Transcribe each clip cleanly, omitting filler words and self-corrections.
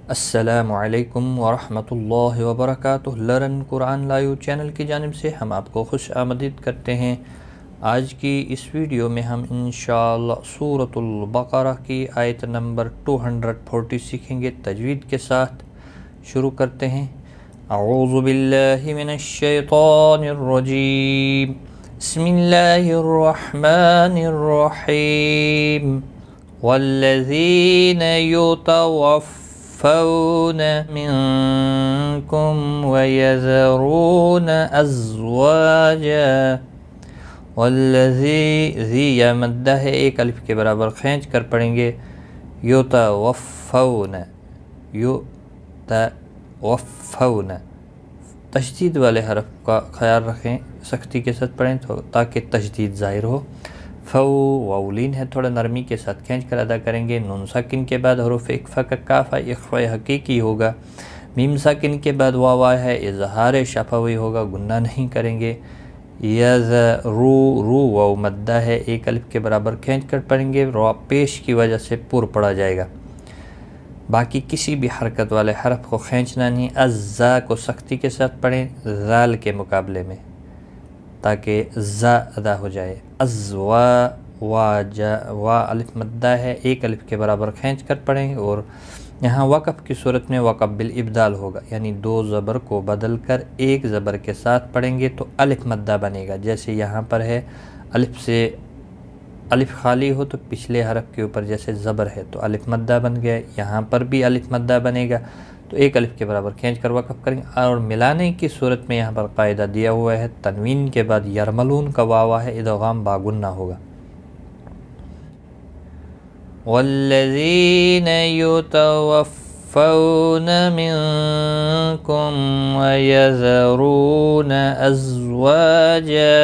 السلام علیکم ورحمۃ اللہ وبرکاتہ۔ لرن قرآن لائیو چینل کی جانب سے ہم آپ کو خوش آمدید کرتے ہیں۔ آج کی اس ویڈیو میں ہم انشاءاللہ سورۃ البقرہ کی آیت نمبر 240 سیکھیں گے تجوید کے ساتھ۔ شروع کرتے ہیں۔ اعوذ باللہ من الشیطان الرجیم، بسم اللہ الرحمن الرحیم۔ والذین يتوفون منکم ویذرون ازواجا، والذی یا مدہ ہے، ایک الف کے برابر کھینچ کر پڑھیں گے۔ یتوفون، یتوفون، تشدید والے حرف کا خیال رکھیں، سختی کے ساتھ پڑھیں تاکہ تشدید ظاہر ہو۔ فو واولین ہے، تھوڑا نرمی کے ساتھ کھینچ کر ادا کریں گے۔ نون ساکن کے بعد حروف اخفا کا کاف ہے، اخفا حقیقی ہوگا۔ میم ساکن کے بعد واو ہے، اظہار شفوی ہوگا، گناہ نہیں کریں گے۔ یذرو، رو واو مدہ ہے، ایک الف کے برابر کھینچ کر پڑھیں گے، رو پیش کی وجہ سے پر پڑا جائے گا۔ باقی کسی بھی حرکت والے حرف کو کھینچنا نہیں۔ ازا کو سختی کے ساتھ پڑھیں ذال کے مقابلے میں تاکہ زا ادا ہو جائے۔ ازوا، وا الف مدہ ہے، ایک الف کے برابر کھینچ کر پڑھیں، اور یہاں وقف کی صورت میں وقف بالابدال ہوگا، یعنی دو زبر کو بدل کر ایک زبر کے ساتھ پڑھیں گے تو الف مدہ بنے گا۔ جیسے یہاں پر ہے الف سے الف خالی ہو تو پچھلے حرف کے اوپر جیسے زبر ہے تو الف مدہ بن گیا، یہاں پر بھی الف مدہ بنے گا تو ایک الف کے برابر کھینچ کر وقف کریں گے۔ اور ملانے کی صورت میں یہاں پر قاعدہ دیا ہوا ہے، تنوین کے بعد یرملون کا واو ہے، ادغام باگنہ ہوگا۔ والذین یتوفون منکم ویذرون ازواجا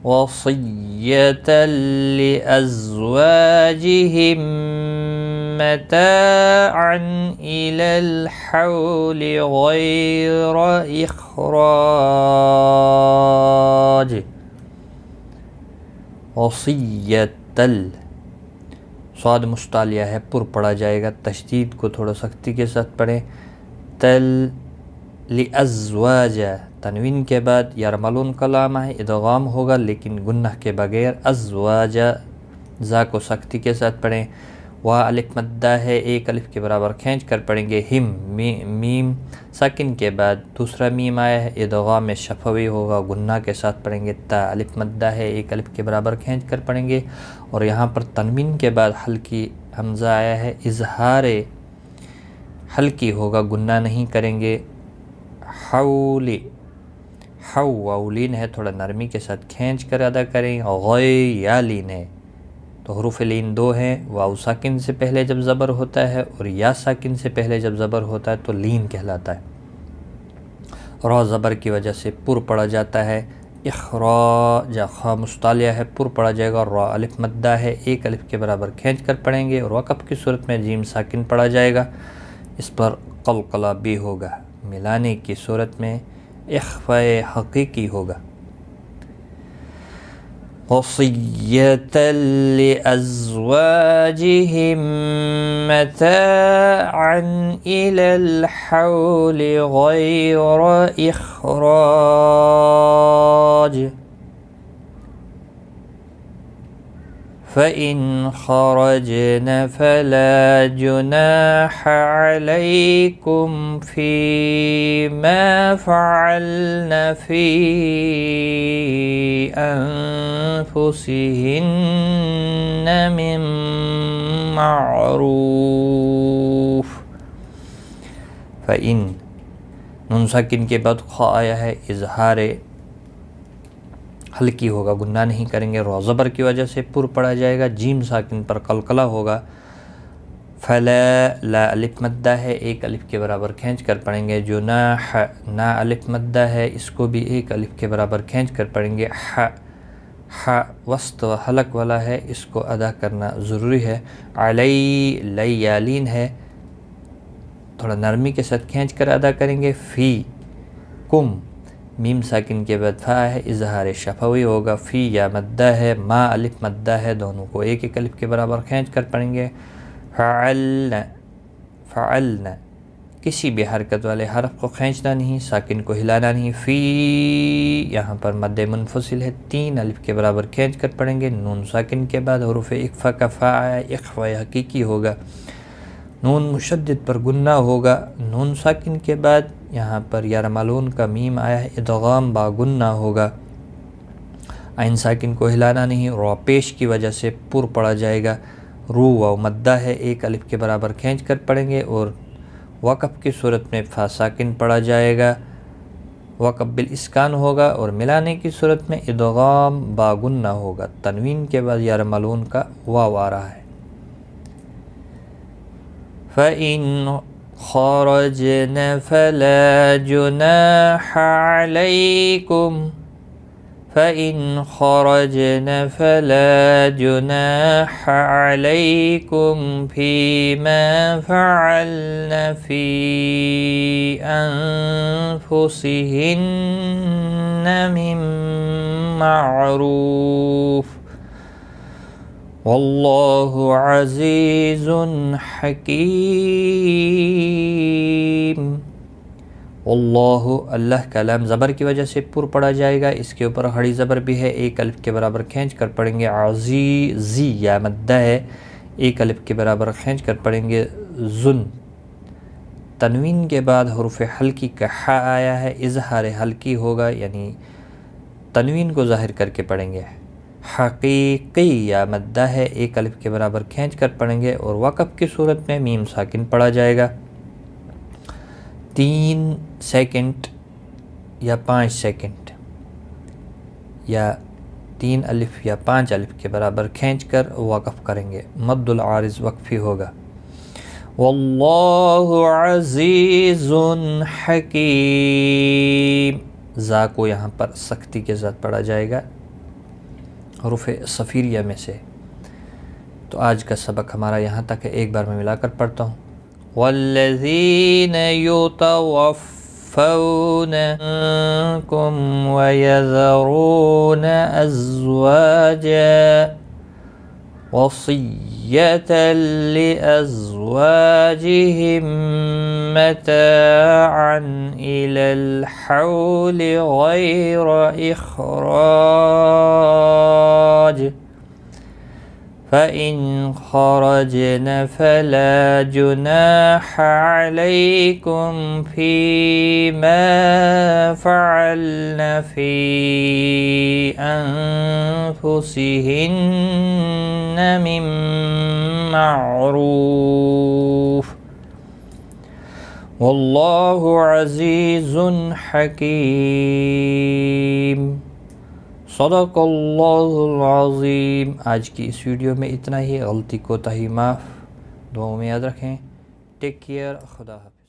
وصیۃ لأزواجہم متاعا إلی الحول غیر اخراج۔ وصیۃ، صاد مستعلیہ ہے، پر پڑا جائے گا، تشدید کو تھوڑا سختی کے ساتھ پڑھیں۔ تل لأزواج، تنوین کے بعد یرملون کا لامہ ہے، ادغام ہوگا لیکن گنہ کے بغیر۔ ازواج، زا کو سختی کے ساتھ پڑھیں۔ وا الف مدہ ہے، ایک الف کے برابر کھینچ کر پڑھیں گے۔ ہم، میم ساکن کے بعد دوسرا میم آیا ہے، ادغام شفوی ہوگا، گنہ کے ساتھ پڑھیں گے۔ تا الف مدہ ہے، ایک الف کے برابر کھینچ کر پڑھیں گے، اور یہاں پر تنوین کے بعد ہلکی حمزہ آیا ہے، اظہار ہلکی ہوگا، گناہ نہیں کریں گے۔ حولی، حوولین ہے، تھوڑا نرمی کے ساتھ کھینچ کر ادا کریں۔ غیالین ہے تو حروف لین دو ہیں، واو ساکن سے پہلے جب زبر ہوتا ہے اور یا ساکن سے پہلے جب زبر ہوتا ہے تو لین کہلاتا ہے، را زبر کی وجہ سے پر پڑا جاتا ہے۔ اخراج، خا مستعلیہ ہے، پر پڑا جائے گا، را الف مدہ ہے، ایک الف کے برابر کھینچ کر پڑھیں گے، اور وقف کی صورت میں جیم ساکن پڑا جائے گا، اس پر قلقلہ بھی ہوگا۔ ملانے کی صورت میں اخفاء حقیقی ہوگا۔ وصیۃ لأزواجہم متاعا إلی الحول غیر اخراج، فإن خرجن فلا جناح عليكم فيما فعلن في أنفسهن من معروف۔ فإن، نون ساکن کے بعد خا آیا ہے، اظہار ہلکی ہوگا، گناہ نہیں کریں گے، را زبر کی وجہ سے پر پڑا جائے گا، جیم ساکن پر قلقلہ ہوگا۔ فلا، لا الف مدہ ہے، ایک الف کے برابر کھینچ کر پڑھیں گے۔ جناح، نا الف مدہ ہے، اس کو بھی ایک الف کے برابر کھینچ کر پڑھیں گے۔ ح، وسط و حلق والا ہے، اس کو ادا کرنا ضروری ہے۔ علی، لیالین ہے، تھوڑا نرمی کے ساتھ کھینچ کر ادا کریں گے۔ فی کم، میم ساکن کے بعد فا ہے، اظہار شفوی ہوگا۔ فی یا مدہ ہے، ما الف مدہ ہے، دونوں کو ایک ایک الف کے برابر کھینچ کر پڑھیں گے۔ فعلن، فعلن، کسی بھی حرکت والے حرف کو کھینچنا نہیں، ساکن کو ہلانا نہیں. فی یہاں پر مد منفصل ہے، 3 الف کے برابر کھینچ کر پڑھیں گے. نون ساکن کے بعد حروف اخفا کا فا آیا، اخفا حقیقی ہوگا. نون مشدد پر گنہ ہوگا. نون ساکن کے بعد یہاں پر یرملون کا میم آیا ہے، ادغام با گنہ ہوگا. عین ساکن کو ہلانا نہیں، رو پیش کی وجہ سے پر پڑا جائے گا. رو و مدہ ہے، 1 الف کے برابر کھینچ کر پڑھیں گے، اور وقف کی صورت میں فا ساکن پڑھا جائے گا، وقف بالاسکان ہوگا، اور ملانے کی صورت میں ادغام با گنہ ہوگا. تنوین کے بعد یرملون کا واو آ رہا ہے. فَإِنْ خَرَجْنَ فَلَا جُنَاحَ عَلَيْكُمْ فَإِنْ خَرَجْنَ فَلَا جُنَاحَ عَلَيْكُمْ فِيمَا فَعَلْنَ فِي أَنفُسِهِنَّ مِن مَّعْرُوفٍ وَاللَّهُ عَزِيزٌ حَكِيمٌ. واللہ، اللہ کا لام زبر کی وجہ سے پر پڑا جائے گا. اس کے اوپر ہڑی زبر بھی ہے، 1 الف کے برابر کھینچ کر پڑھیں گے. عزیزی یا مدہ ہے، 1 الف کے برابر کھینچ کر پڑھیں گے. زن. تنوین کے بعد حروف حلقی کا حا آیا ہے، اظہار حلقی ہوگا، یعنی تنوین کو ظاہر کر کے پڑھیں گے. حقیقی یا مدہ ہے، 1 الف کے برابر کھینچ کر پڑھیں گے، اور وقف کی صورت میں میم ساکن پڑھا جائے گا. 3 سیکنڈ یا 5 سیکنڈ یا 3 الف یا 5 الف کے برابر کھینچ کر وقف کریں گے. مد العارض وقفی ہوگا. واللہ عزیز حکیم. زا کو یہاں پر سختی کے ساتھ پڑھا جائے گا حروف صفیریہ میں سے. تو آج کا سبق ہمارا یہاں تک ہے، ایک بار میں ملا کر پڑھتا ہوں. والذین یتوفون منکم ویذرون ازواجا وصیة لأزواجهم متاعا إلى الحول غير إخراج فإن خرجن فلا جناح عليكم فيما فعلن في أنفسهن من معروف والله عزيز حكيم. صدق اللہ العظیم. آج کی اس ویڈیو میں اتنا ہی. غلطی کوتاہی معاف. دعاؤں میں یاد رکھیں. Take care. خدا حافظ.